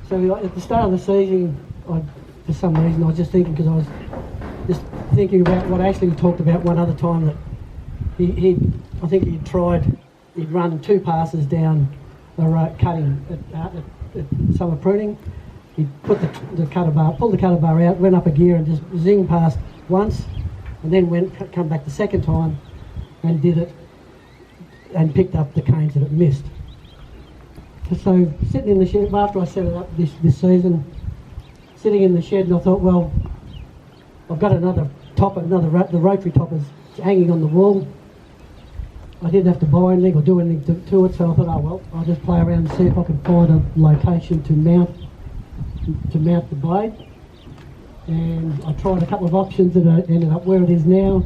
So at the start of the season, for some reason, I was just thinking, because I was just thinking about what Ashley talked about one other time, that I think he'd run 2 passes down the road cutting at summer pruning. He'd put the cutter bar, pulled the cutter bar out, went up a gear and just zing past once, and then come back the second time and did it and picked up the canes that it missed. So sitting in the shed, after I set it up this season, sitting in the shed, and I thought, well, I've got another topper, the rotary topper's hanging on the wall. I didn't have to buy anything or do anything to it, so I thought, oh well, I'll just play around and see if I can find a location to mount the blade. And I tried a couple of options and I ended up where it is now.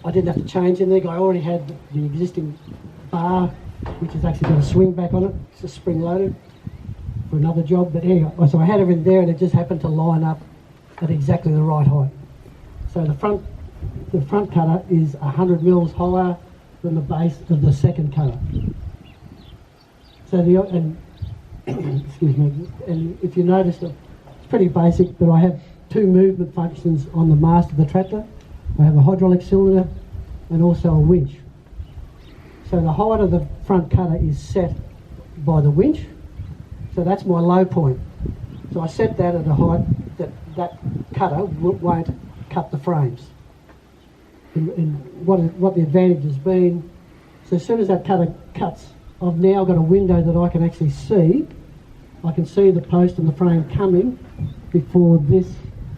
I didn't have to change anything. I already had the existing bar, which has actually got a swing back on it. It's just spring loaded for another job. But anyway, so I had everything there, and it just happened to line up at exactly the right height. So the front cutter is 100 mils higher than the base of the second cutter. So excuse me, and if you notice, it's pretty basic, but I have 2 movement functions on the mast of the tractor. I have a hydraulic cylinder and also a winch. So the height of the front cutter is set by the winch, so that's my low point. So I set that at a height that cutter won't cut the frames. And what the advantage has been, so as soon as that cutter cuts, I've now got a window that I can actually see. I can see the post and the frame coming before this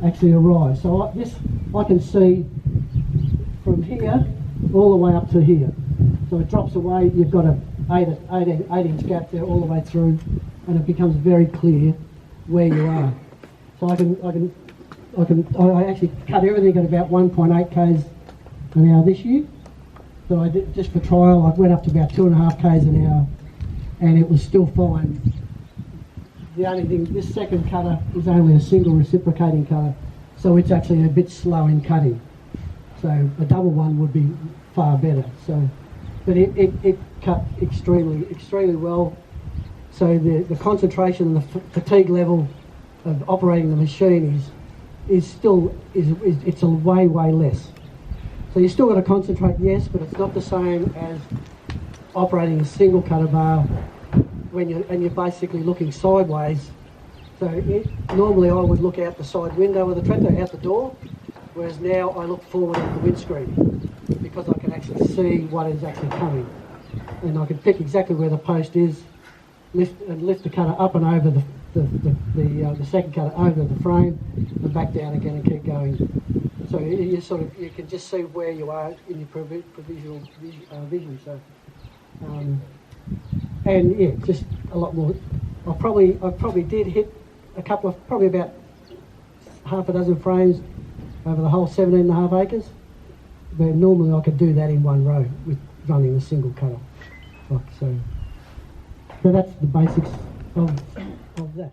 actually arrives. So I can see from here all the way up to here. So it drops away, you've got an 8-inch gap there all the way through, and it becomes very clear where you are. So I actually cut everything at about 1.8 k's an hour this year. So I did, just for trial, I went up to about 2.5 k's an hour, and it was still fine. The only thing, this second cutter is only a single reciprocating cutter, so it's actually a bit slow in cutting. So a double one would be far better. So, but it cut extremely well. So the concentration and the fatigue level of operating the machine is still it's a way less. So you still got to concentrate, yes, but it's not the same as operating a single cutter bar when you're basically looking sideways. So normally I would look out the side window of the tractor, out the door, whereas now I look forward at the windscreen because I can actually see what is actually coming, and I can pick exactly where the post is, lift the cutter up and over the second cutter over the frame, and back down again and keep going. So you can just see where you are in your provisional vision. So. And yeah, just a lot more. I probably did hit a couple of, probably about half a dozen frames over the whole 17.5 acres. But normally I could do that in one row with running a single cutter. So that's the basics of that.